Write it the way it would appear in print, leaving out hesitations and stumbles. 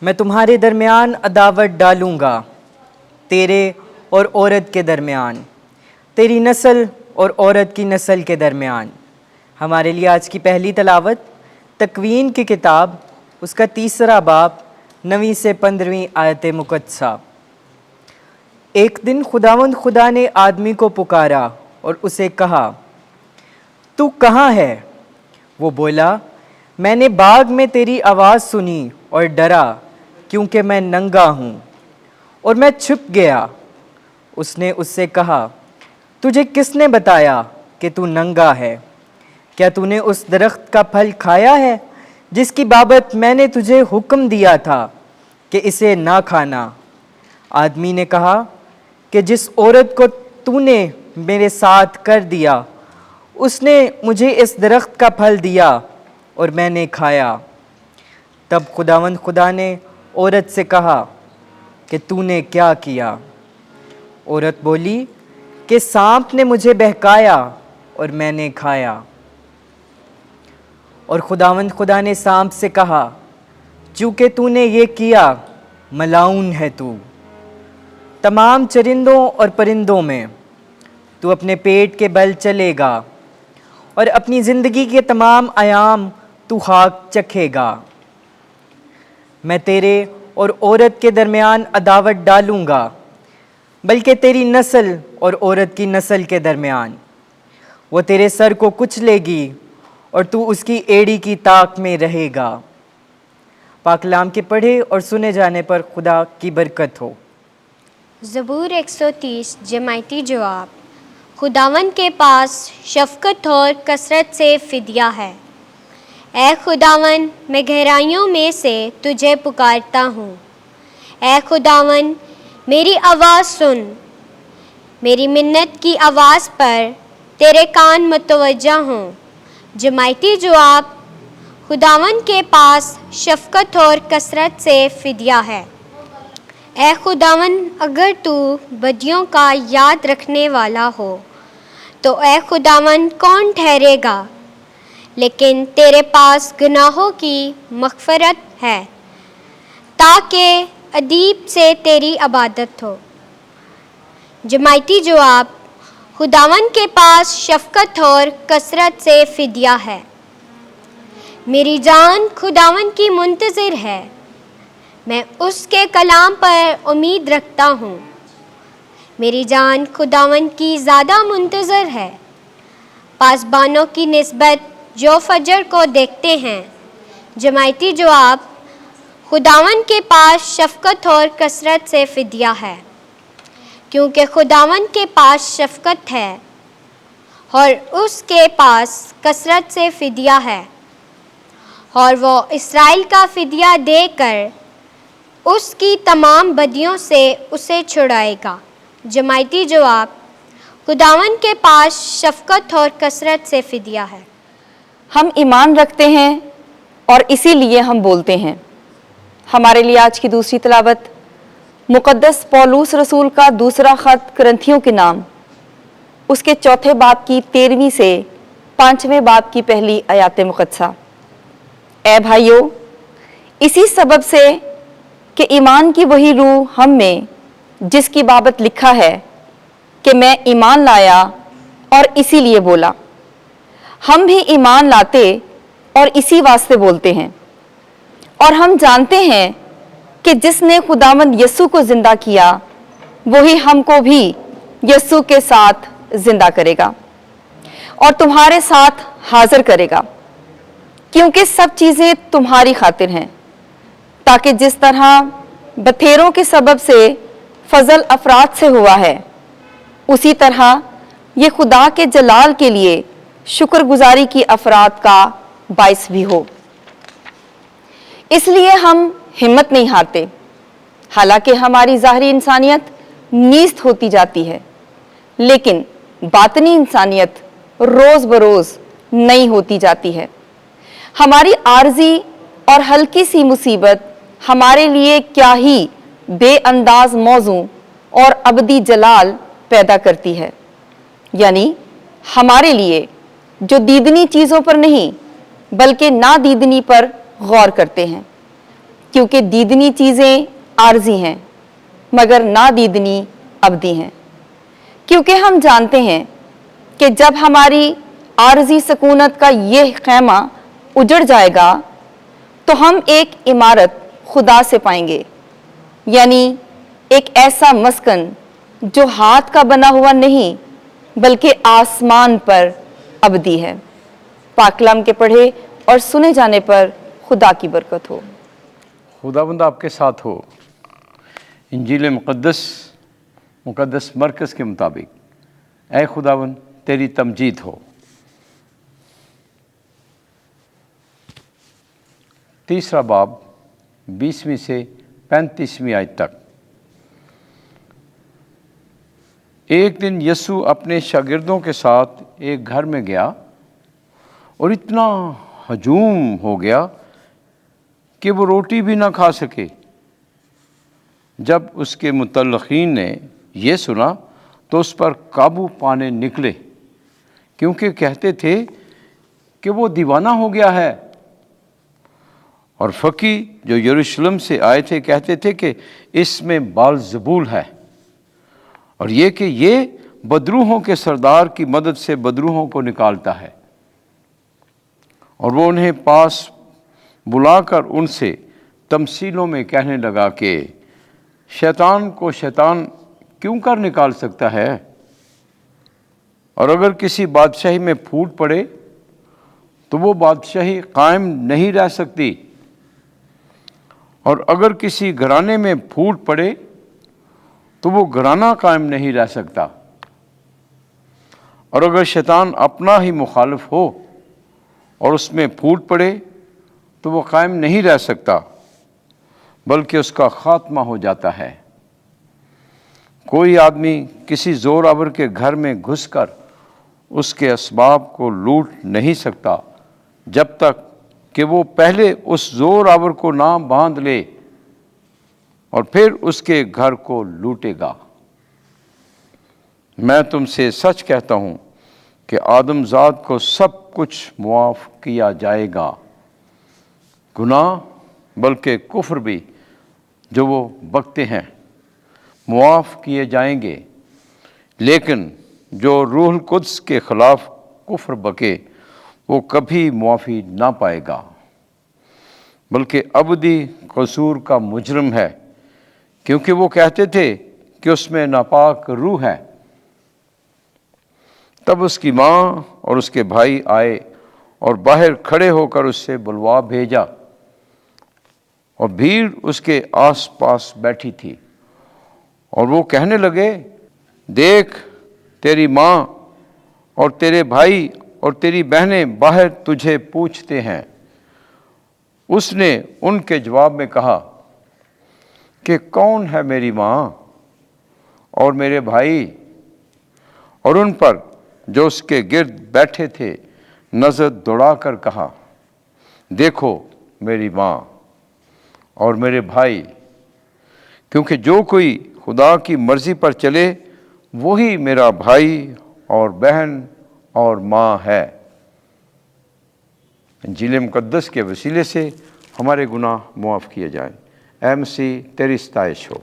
میں تمہارے درمیان عداوت ڈالوں گا، تیرے اور عورت کے درمیان، تیری نسل اور عورت کی نسل کے درمیان۔ ہمارے لیے آج کی پہلی تلاوت تکوین کی کتاب، اس کا 3 باب، 9 سے 15 آیت مقدسہ۔ ایک دن خداوند خدا نے آدمی کو پکارا اور اسے کہا، تو کہاں ہے؟ وہ بولا، میں نے باغ میں تیری آواز سنی اور ڈرا کیونکہ میں ننگا ہوں اور میں چھپ گیا۔ اس نے اس سے کہا، تجھے کس نے بتایا کہ تو ننگا ہے؟ کیا تو نے اس درخت کا پھل کھایا ہے جس کی بابت میں نے تجھے حکم دیا تھا کہ اسے نہ کھانا؟ آدمی نے کہا کہ جس عورت کو تو نے میرے ساتھ کر دیا اس نے مجھے اس درخت کا پھل دیا اور میں نے کھایا۔ تب خداوند خدا نے عورت سے کہا کہ تو نے کیا کیا؟ عورت بولی کہ سانپ نے مجھے بہکایا اور میں نے کھایا۔ اور خداوند خدا نے سانپ سے کہا، چونکہ تو نے یہ کیا، ملعون ہے تو تمام چرندوں اور پرندوں میں، تو اپنے پیٹ کے بل چلے گا اور اپنی زندگی کے تمام ایام تو خاک چکھے گا۔ میں تیرے اور عورت کے درمیان عداوت ڈالوں گا، بلکہ تیری نسل اور عورت کی نسل کے درمیان۔ وہ تیرے سر کو کچلے گی اور تو اس کی ایڑی کی طاق میں رہے گا۔ پاک کلام کے پڑھے اور سنے جانے پر خدا کی برکت ہو۔ زبور 130 جماعتی جواب۔ خداوند کے پاس شفقت اور کثرت سے فدیہ ہے۔ اے خداوند، میں گہرائیوں میں سے تجھے پکارتا ہوں۔ اے خداوند، میری آواز سن، میری منت کی آواز پر تیرے کان متوجہ ہوں۔ جماعتی جواب۔ خداوند کے پاس شفقت اور کثرت سے فدیہ ہے۔ اے خداوند، اگر تو بدیوں کا یاد رکھنے والا ہو تو اے خداوند کون ٹھہرے گا؟ لیکن تیرے پاس گناہوں کی مغفرت ہے تاکہ ادیب سے تیری عبادت ہو۔ جماعتی جواب۔ خداوند کے پاس شفقت اور کثرت سے فدیہ ہے۔ میری جان خداوند کی منتظر ہے، میں اس کے کلام پر امید رکھتا ہوں۔ میری جان خداوند کی زیادہ منتظر ہے پاسبانوں کی نسبت جو فجر کو دیکھتے ہیں۔ جماعتی جواب۔ خداوند کے پاس شفقت اور کثرت سے فدیہ ہے، کیونکہ خداوند کے پاس شفقت ہے اور اس کے پاس کثرت سے فدیہ ہے، اور وہ اسرائیل کا فدیہ دے کر اس کی تمام بدیوں سے اسے چھڑائے گا۔ جماعتی جواب۔ خداوند کے پاس شفقت اور کثرت سے فدیہ ہے۔ ہم ایمان رکھتے ہیں اور اسی لیے ہم بولتے ہیں۔ ہمارے لیے آج کی دوسری تلاوت مقدس پولوس رسول کا دوسرا خط کرنتھیوں کے نام، اس کے 4 باب کی 13 سے 5ویں باب کی پہلی آیات مقدسہ۔ اے بھائیو، اسی سبب سے کہ ایمان کی وہی روح ہم میں جس کی بابت لکھا ہے کہ میں ایمان لایا اور اسی لیے بولا، ہم بھی ایمان لاتے اور اسی واسطے بولتے ہیں۔ اور ہم جانتے ہیں کہ جس نے خداوند یسوع کو زندہ کیا وہی ہم کو بھی یسوع کے ساتھ زندہ کرے گا اور تمہارے ساتھ حاضر کرے گا، کیونکہ سب چیزیں تمہاری خاطر ہیں، تاکہ جس طرح بتھیروں کے سبب سے فضل افراد سے ہوا ہے، اسی طرح یہ خدا کے جلال کے لیے شکر گزاری کی افراد کا باعث بھی ہو۔ اس لیے ہم ہمت نہیں ہارتے، حالانکہ ہماری ظاہری انسانیت نیست ہوتی جاتی ہے، لیکن باطنی انسانیت روز بروز نئی ہوتی جاتی ہے۔ ہماری عارضی اور ہلکی سی مصیبت ہمارے لیے کیا ہی بے انداز موزوں اور ابدی جلال پیدا کرتی ہے، یعنی ہمارے لیے جو دیدنی چیزوں پر نہیں بلکہ نادیدنی پر غور کرتے ہیں۔ کیونکہ دیدنی چیزیں عارضی ہیں مگر نادیدنی ابدی ہیں، کیونکہ ہم جانتے ہیں کہ جب ہماری عارضی سکونت کا یہ خیمہ اجڑ جائے گا تو ہم ایک عمارت خدا سے پائیں گے، یعنی ایک ایسا مسکن جو ہاتھ کا بنا ہوا نہیں بلکہ آسمان پر ابدی ہے۔ پاک کلام کے پڑھے اور سنے جانے پر خدا کی برکت ہو۔ خداوند آپ کے ساتھ ہو۔ انجیل مقدس مرکز کے مطابق اے خداوند تیری تمجید ہو۔ 3 باب 20 سے 35 آیت تک۔ ایک دن یسوع اپنے شاگردوں کے ساتھ ایک گھر میں گیا اور اتنا ہجوم ہو گیا کہ وہ روٹی بھی نہ کھا سکے۔ جب اس کے متعلقین نے یہ سنا تو اس پر قابو پانے نکلے، کیونکہ کہتے تھے کہ وہ دیوانہ ہو گیا ہے۔ اور فقی جو یروشلم سے آئے تھے کہتے تھے کہ اس میں بال-زبول ہے، اور یہ کہ یہ بدروحوں کے سردار کی مدد سے بدروحوں کو نکالتا ہے۔ اور وہ انہیں پاس بلا کر ان سے تمثیلوں میں کہنے لگا کہ شیطان کو شیطان کیوں کر نکال سکتا ہے؟ اور اگر کسی بادشاہی میں پھوٹ پڑے تو وہ بادشاہی قائم نہیں رہ سکتی، اور اگر کسی گھرانے میں پھوٹ پڑے تو وہ گھرانہ قائم نہیں رہ سکتا۔ اور اگر شیطان اپنا ہی مخالف ہو اور اس میں پھوٹ پڑے تو وہ قائم نہیں رہ سکتا، بلکہ اس کا خاتمہ ہو جاتا ہے۔ کوئی آدمی کسی زور آور کے گھر میں گھس کر اس کے اسباب کو لوٹ نہیں سکتا جب تک کہ وہ پہلے اس زور آور کو نہ باندھ لے، اور پھر اس کے گھر کو لوٹے گا۔ میں تم سے سچ کہتا ہوں کہ آدم ذات کو سب کچھ معاف کیا جائے گا، گناہ بلکہ کفر بھی جو وہ بکتے ہیں معاف کیے جائیں گے، لیکن جو روح القدس کے خلاف کفر بکے وہ کبھی معافی نہ پائے گا، بلکہ ابدی قصور کا مجرم ہے، کیونکہ وہ کہتے تھے کہ اس میں ناپاک روح ہے۔ تب اس کی ماں اور اس کے بھائی آئے اور باہر کھڑے ہو کر اس سے بلوا بھیجا، اور بھیڑ اس کے آس پاس بیٹھی تھی، اور وہ کہنے لگے، دیکھ تیری ماں اور تیرے بھائی اور تیری بہنیں باہر تجھے پوچھتے ہیں۔ اس نے ان کے جواب میں کہا کہ کون ہے میری ماں اور میرے بھائی؟ اور ان پر جو اس کے گرد بیٹھے تھے نظر دوڑا کر کہا، دیکھو میری ماں اور میرے بھائی، کیونکہ جو کوئی خدا کی مرضی پر چلے وہی میرا بھائی اور بہن اور ماں ہے۔ انجیل مقدس کے وسیلے سے ہمارے گناہ معاف کیے جائیں۔ اے مسیح تیری ستائش ہو۔